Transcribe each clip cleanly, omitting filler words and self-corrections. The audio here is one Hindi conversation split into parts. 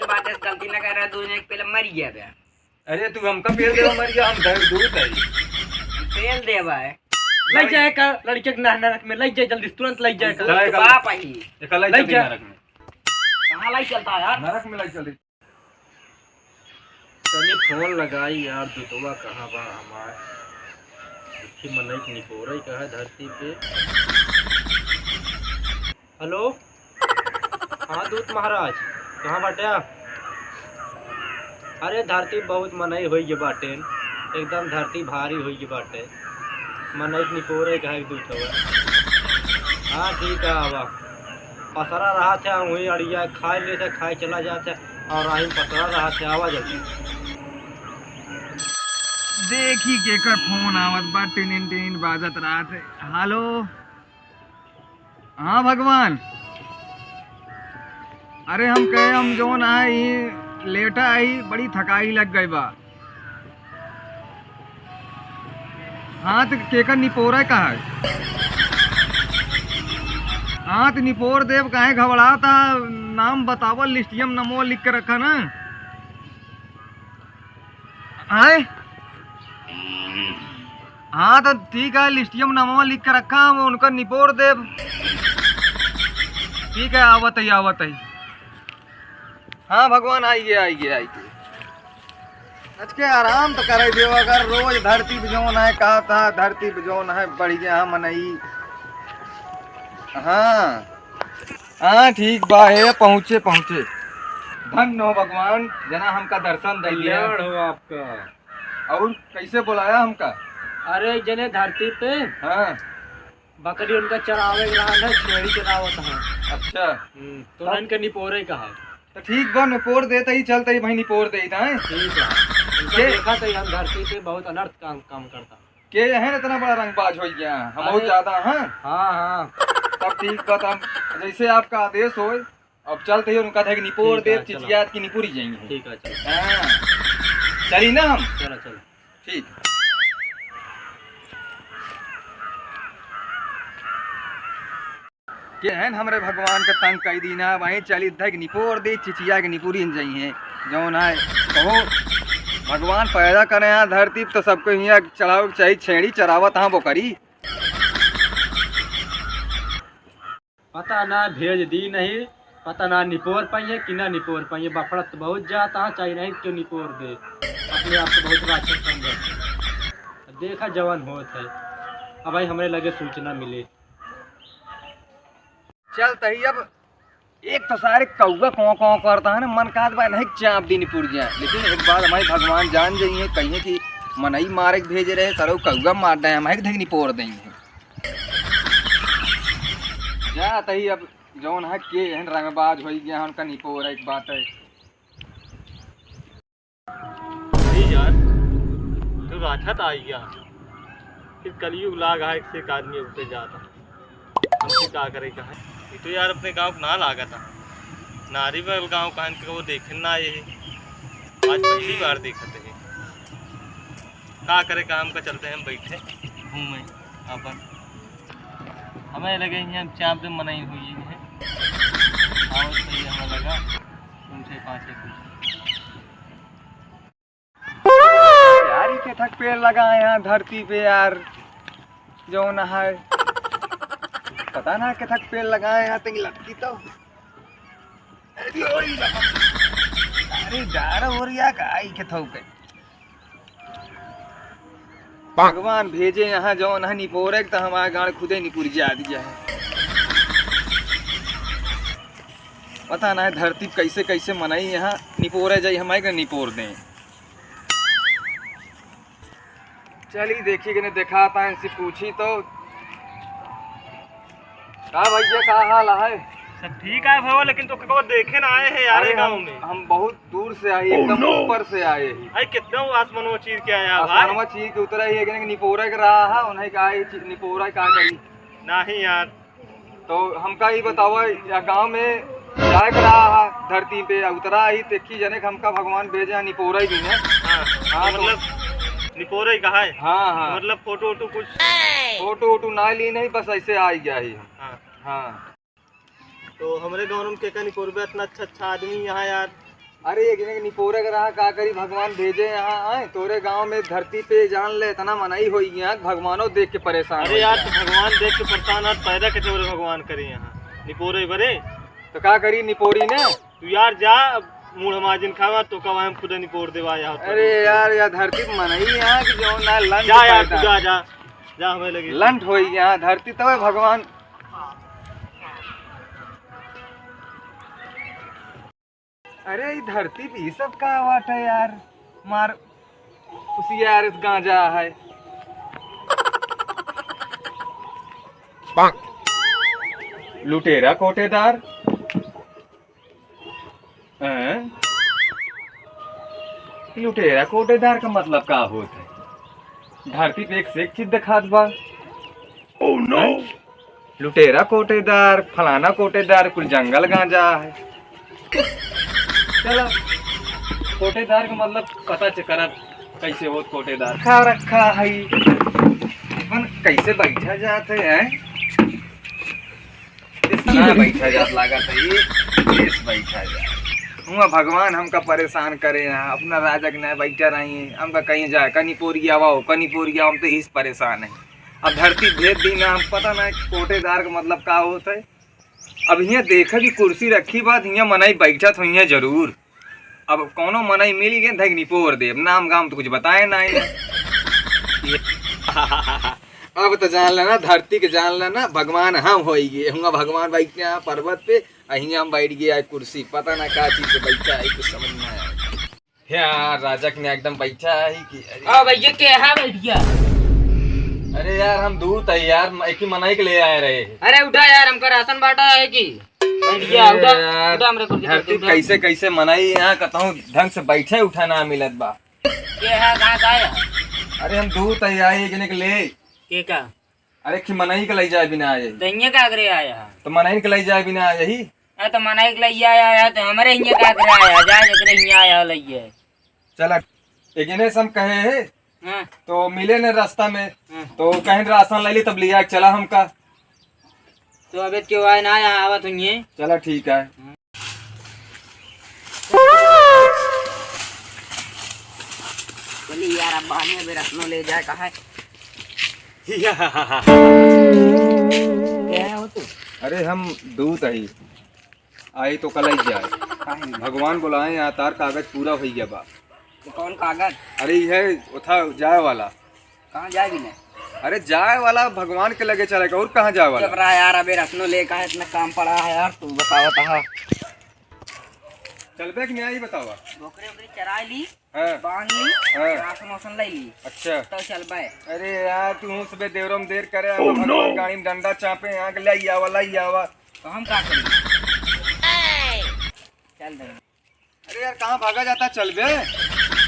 बात है, गलती ना कर रहा, दूने एक पहले मर गया था। अरे तू हमका पेल देवा मर गया, हम दर्द दूर है तेल देवा है। लई जाए का लड़के के नरक में, लई जाए जल्दी, तुरंत लई जाए का। चल बाप आई कल लग जा। नरक में, कहाँ लाई चलता है यार? नरक में लाई चली। तनी फोन लगाई यार, दुतवा कहाँ बा हमार? देखी मनई के निपोरई कहा धरती पे। हेलो, हाँ दूत महाराज, कहाँ बाटे आप? अरे धरती बहुत मनई हुई के बाटे, एकदम धरती भारी हुई के बाटे। मनई के निपोरई कहा दूत हुआ। हाँ ठीक है, आवा पसरा रहा था वही अड़िया खाए ले थे, खाए चला जाते और राही पसरा रहा थे। आवा जल्दी। देखी केकर फोन आवत बा, टिन टिन बाजत रात है। हेलो, हाँ भगवान, अरे हम कहे हम जोन आई लेटा आई, बड़ी थकाई लग गई बा। हाँ तो केकर निपोरा का है? हाँ तो निपोर देव काहे घबरा था? नाम बतावल, लिस्टियम नमो लिख के रखा ना। आए हाँ तो ठीक है, लिस्टियम नमो लिख के रखा हम, उनका निपोर देव। ठीक है, आवत ही आवत ही। हाँ भगवान, आइए आइए आइए। आज के आराम तो करे देव, अगर रोज धरती पे जोन है, कहा था धरती पे जोन है बढ़िया मनई। हाँ हाँ ठीक बा है, पहुँचे पहुँचे। धन्य हो भगवान, जना हमका दर्शन दे दिया। कल्याण हो आपका। और कैसे बुलाया हमका? अरे जने धरती पे हाँ बकरी उनका चरावे रहा है, छेड़ी चरावत है। अच्छा, तो इनके निपोरे कहा। तो ठीक बा, निपोर देते ही चलते ही भाई, निपोर देता है। ठीक है, उनका देखा तो हम धरती पे बहुत अनर्थ काम करता। के है इतना बड़ा रंगबाज हो गया, हम बहुत अरे- ज्यादा हैं। हाँ हाँ तब ठीक बा, तब जैसे आपका आदेश हो, अब चलते ही उनका था कि निपोर ठीक है, देव चलो। चिचियात की निपुरी जाएंगे। ठीक है, चलो हाँ चली ना हम। चलो चलो। ठीक। के हैं हमरे भगवान के तंग कई दीना, वहीं चली धक निपोर दे चिचिया के निपुरी जाइए जौन है। कहो भगवान पैदा करे यहाँ धरती पे, तो सबको यहाँ चढ़ाओ चाहिए, छेड़ी चरावत हाँ वो करी। पता ना भेज दी नहीं, पता ना निपोर पाइए कि ना निपोर पाइए। बफड़त बहुत जाता है, चाहिए नहीं क्यों निपोर दे, अपने आप को बहुत राक्षस समझे। देखा जवान होत है, अब भाई हमें लगे सूचना मिले। चल तही अब एक तो सारे कौआ कौ करता है ना, मन का बात नहीं चाप दी निपुर जाए। लेकिन एक बात हमारे भगवान जान जाइए, कहिए कि मनई मारे के भेजे रहे, सरो कौआ मार रहे हैं, हमारे धक निपोर देंगे। जा तही अब जौन है के हैं रंगबाज हो गया, उनका निपोर एक बात है। यार तो राक्षस आ गया, फिर कलयुग लाग है, से एक आदमी उठते जाता, हम क्या करे कहा। ये तो यार अपने गांव को ना लागा था, नारी बल गाँव कहान के वो देखे ना आए, आज पहली बार देखते हैं। क्या करे काम का, चलते हैं हम बैठे घूमे अपन, हमें लगे यहाँ चाप में मनाई हुई है। और सही हमें लगा उनसे पाँच यार के थक पेड़ लगा है यहाँ धरती पे यार, जौन है पता ना के थक पेड़ लगाए यहाँ तक लटकी तो। अरे जा रहा हो रिया का आई के थोक है। भगवान भेजे यहाँ जौन है निपोरे, तो हमारे गाँव खुदे निपुर जा दिया है। पता ना है धरती कैसे कैसे मनाई, यहाँ निपोरे जाई हमारे का निपोर दें। चलिए देखिए कि देखा था, इनसे पूछी तो का भैया का हाल है? सब ठीक है भैया, लेकिन तो कब देखे ना आए हैं यार गाँव में। हम बहुत दूर से आए, एकदम ऊपर से आए हैं। अरे कितना आसमानों चीज के आया आसमानवा चीज के उतरा ही है कि निपोरा के रहा है, उन्हें का निपोरा का करी नहीं यार। तो हमका ही बताओ, या गांव में जाए के रहा है धरती पे उतरा ही, देखी जने हमका भगवान भेजे निपोरा ही भी है। हाँ, तो मतलब निपोरा ही कहा है। हाँ हाँ, मतलब फोटो वोटो कुछ फोटो वोटो ना ली नहीं, बस ऐसे आ ही गया ही। हाँ तो हमारे गाँव में केका निपोर इतना अच्छा आदमी यहाँ यार, अरे एक जने के निपोरे के रहा का करी भगवान भेजे यहाँ आए तोरे गांव में धरती पे जान ले इतना मनाई होई यहाँ भगवानों देख के परेशान अरे यार तू भगवान देख के परेशान आज पैदा कैसे बोले भगवान करे यहाँ निपोरे बरे। तो का करी निपोरी ने। तू यार जा मूढ़ माजिन खावा तो कब हम खुद निपोर देवा यहाँ। अरे यार या धरती पे मनाई यहाँ की जो ना लंट जा यार तू जा जा जा हमें लगे लंट होई यहाँ धरती तब भगवान। अरे ये धरती पे ये सब का बात है यार मार उसी यार इस गांजा है। लुटेरा कोटेदार हैं? लुटेरा कोटेदार का मतलब का होता है। धरती पे एक से एक चीज दिखात बा। Oh no. लुटेरा कोटेदार फलाना कोटेदार कुल जंगल गांजा है। चलो कोटेदार का मतलब पता चकरा कैसे हो कोटेदार खा रखा है मन कैसे बैठा जाते हैं इतना बैठा जात लागत है इस बैठा जा हुआ भगवान हमका परेशान करे यहाँ अपना राजा के न बैठा रही हमका कहीं जाए कनी पोरी आओ कनी पोरी आओ हम तो इस परेशान है। अब धरती भेज दी ना हम पता ना कोटेदार का मतलब का होता है। अब यहाँ देखा कि कुर्सी रखी बात यहाँ मनाई बैठा तो यहाँ जरूर अब कौनो मनाई मिली गई धक निपोर दे नाम गाम तो कुछ बताए ना अब तो जान लेना धरती के जान लेना भगवान हम हो गए हुआ भगवान बैठे यहाँ पर्वत पे अहिया हम बैठ गया कुर्सी पता ना क्या चीज पे बैठा है कुछ समझ में आया यार राजा ने एकदम बैठा है कि भैया के यहाँ बैठ गया। अरे यार हम दूध है यार एक ही मनाई के ले आए रहे। अरे उठा यार हमका राशन बांटा है कि बैठ गया उठा उठा हमरे कुर्सी पे धरती कैसे कैसे मनाई यहाँ कहता ढंग से बैठे उठा ना मिलत बा के है कहाँ का आया। अरे हम दूध है आए एक जने के ले के का अरे कि मनाई के ले जाए बिना आए दहिया का करे आया तो मनाई के ले जाए बिना आए यही तो मनाई के लिए आया तो हमारे यहाँ का करे आया जा जकरे यहाँ आया लइए चला एक जने से हम कहे है हां तो मिले न रास्ता में तो कहीं राशन ले ली तब लिया चला हमका तो अबे क्यों आए ना यहाँ आवत हुई चला ठीक है। चलिए यार अब बानी अबे रत्नो ले जाए कहा है क्या हो तू। अरे हम दूध है आई तो कल ही जाए भगवान बुलाए यहाँ तार कागज पूरा हो गया बा। तो कौन कागज। अरे ये उठा जाए वाला कहाँ जाए भी नहीं। अरे जाए वाला भगवान के लगे चलेगा और कहाँ जाए वाला। जब रहा यार अबे रत्नो ले कहा इतना काम पड़ा है यार तू बतावा कहा चल पे कि नहीं बतावा बकरे बकरी चरा ली हाँ बांध ली हाँ। राशन वासन ले ली अच्छा तो चल बाय। अरे यार तू सुबह देवरों में देर करे भगवान गाड़ी में डंडा चापे यहाँ के ले आवा तो हम क्या करें चल दे। अरे यार कहाँ भागा जाता चल बे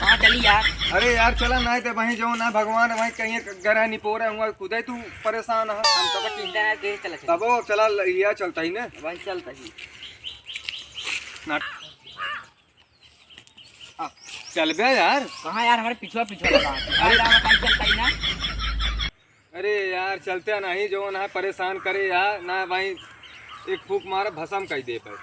कहाँ चली यार। अरे यार चला ना तो वहीं जो ना भगवान वहीं कहीं गरह निपोर है खुदे तू परेशान है हम तो का चिंता नहीं तेज चला तब वो चला लिया चलता ही ना वही चलता ही चल बे यार कहाँ यार हमारे पिछवा पिछवा लगा चलता ही ना। अरे यार चलते नहीं जो ना परेशान करे यार ना भाई एक फूक मारा भसम कह दे पर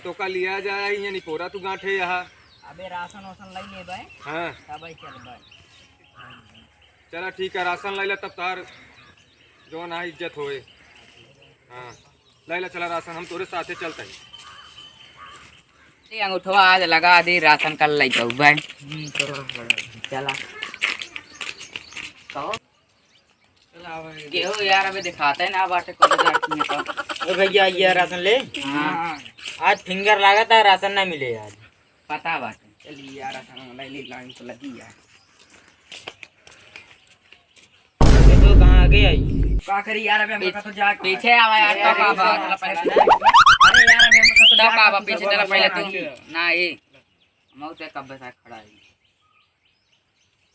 तो का लिया जाए ये निपोरा तू गांठे यहाँ अबे राशन वासन ले ले भाई हाँ तब भाई चल भाई चला ठीक है राशन ले ला तब तार जो ना इज्जत होए हाँ ले ला चला राशन हम तोरे साथे चलते हैं। ये अंगूठवा आज लगा दे राशन कर लाई तो भाई चला कहो गेहूं यार अबे दिखाते हैं ना बाटे को जाती है तो भैया ये राशन ले। हाँ आज फिंगर लगा था राशन ना मिले आज पता बाटे चलिए यार राशन ले ले लाइन तो लगी यार तो कहाँ गए आई का करी यार अबे हमका तो जा पीछे आवा यार तो बाबा चला पहले अरे यार अबे हमका तो जा बाबा पीछे चला पहले तू ना ये मऊ से कब से खड़ा है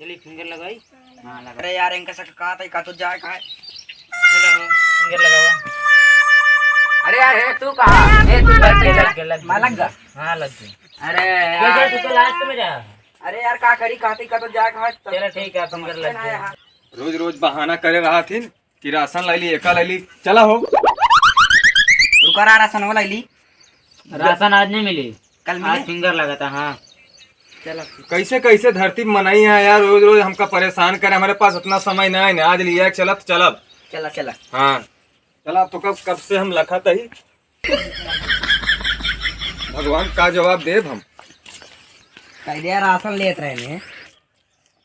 चली फिंगर लगाई हां लगा। अरे यार इनका सक कहा था का तो जा कहा चलो फिंगर लगावा। अरे यार है तू कहां ए तू लग लग गया हां लग गया। अरे यार तू तो लास्ट में जा। अरे यार का करी कहती का तो जा कहा चलो ठीक है फिंगर लग गया। रोज रोज बहाना करे रहा थी कि राशन ले ली एका ले ली चला हो रुका राशन वाला ली राशन आज नहीं मिली, कल आज मिले। फिंगर लगा था। हाँ चलो कैसे कैसे धरती में मनाई है यार, रोज रोज हमका परेशान करे, हमारे पास उतना समय नहीं है। आज लिया चलत चलब। चला चला। हाँ चला, तो कब कब से हम लखत ही, भगवान का जवाब देव हम। कहिए राशन लेत रहे ने।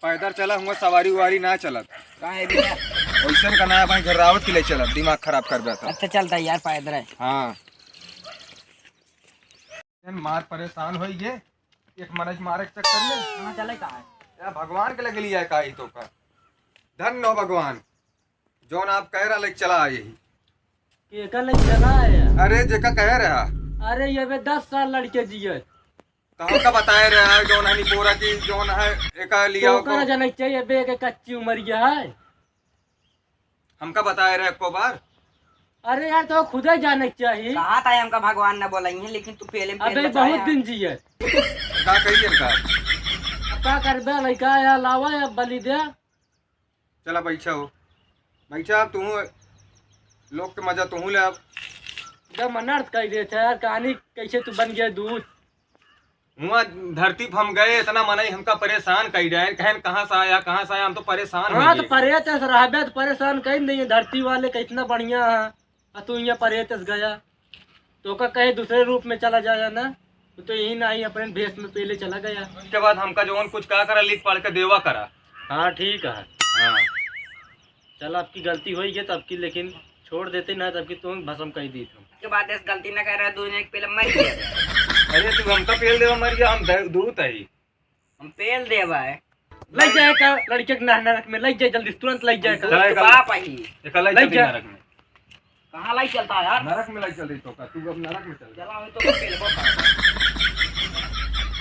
पैदल चला हुआ, सवारी उवारी ना चलत। कहाँ है भैया? वैसे का ना अपने घर रावत के लिए चलत, दिमाग खराब कर बैठा। अच्छा चलता यार पैदल है। हाँ मार परेशान हो ये, एक मरज मारे के चक्कर में। कहाँ चले कहाँ है? या भगवान के लगे लिया का ही तो का धन्य हो भगवान, जौन आप कह रहा लेके चला यही। केकर लग चला है? अरे जेका कह रहा अरे ये बे 10 साल लड़के जिए तो हमका बताए रहा जौन है निपोरा की, जौन है एक लिया तो को, कर जाने चाहिए बे के कच्ची उम्र के है। हमका बताए रहे एको बार। अरे यार तो खुद ही जाने चाहिए। कहा था हमका भगवान न बोला है, लेकिन तू पहले अबे बहुत दिन जिए। का कही इनका, क्या करबे लड़का या लावा या बलि दे। चला बैठा हो, बैठा। अब तू लोग के मजा तू ले। अब जब मनर्थ कह दे थे यार, कहानी कैसे तू बन गया दूध। हुआ धरती पर हम गए, इतना मनाई हमका परेशान कही रहे, कहन कहाँ से आया कहाँ से आया, हम तो परेशान हाँ हो तो परेतस रहबे तो परेशान कहीं नहीं है। धरती वाले का इतना बढ़िया है और तू यहाँ परेतस गया तो का कहीं दूसरे रूप में चला जाया ना, तो यही ना ही अपने भेष में पहले चला गया। उसके बाद हमका जौन कुछ कहा करा लिख पढ़ के देवा करा। हाँ ठीक है, हाँ चल आपकी गलती हुई है तब की, लेकिन छोड़ देते ना तब की तुम भस्म कह दी तुम। के बाद ऐसे गलती न कर रहा, दूसरे के पहले मर गया। अरे तू हमका पेल देवा मर गया, हम दूत है। हम पेल देवा है। लग जाएगा लड़के के नरक में, लग जाए जल्दी, तुरंत लग जाएगा। चला तो बाप आई। एकला लग चल जा। नरक में, कहाँ लाई चलता है यार? नरक में लग चल रही तो का, तू अब नरक में चल। चला हो तो पहले वो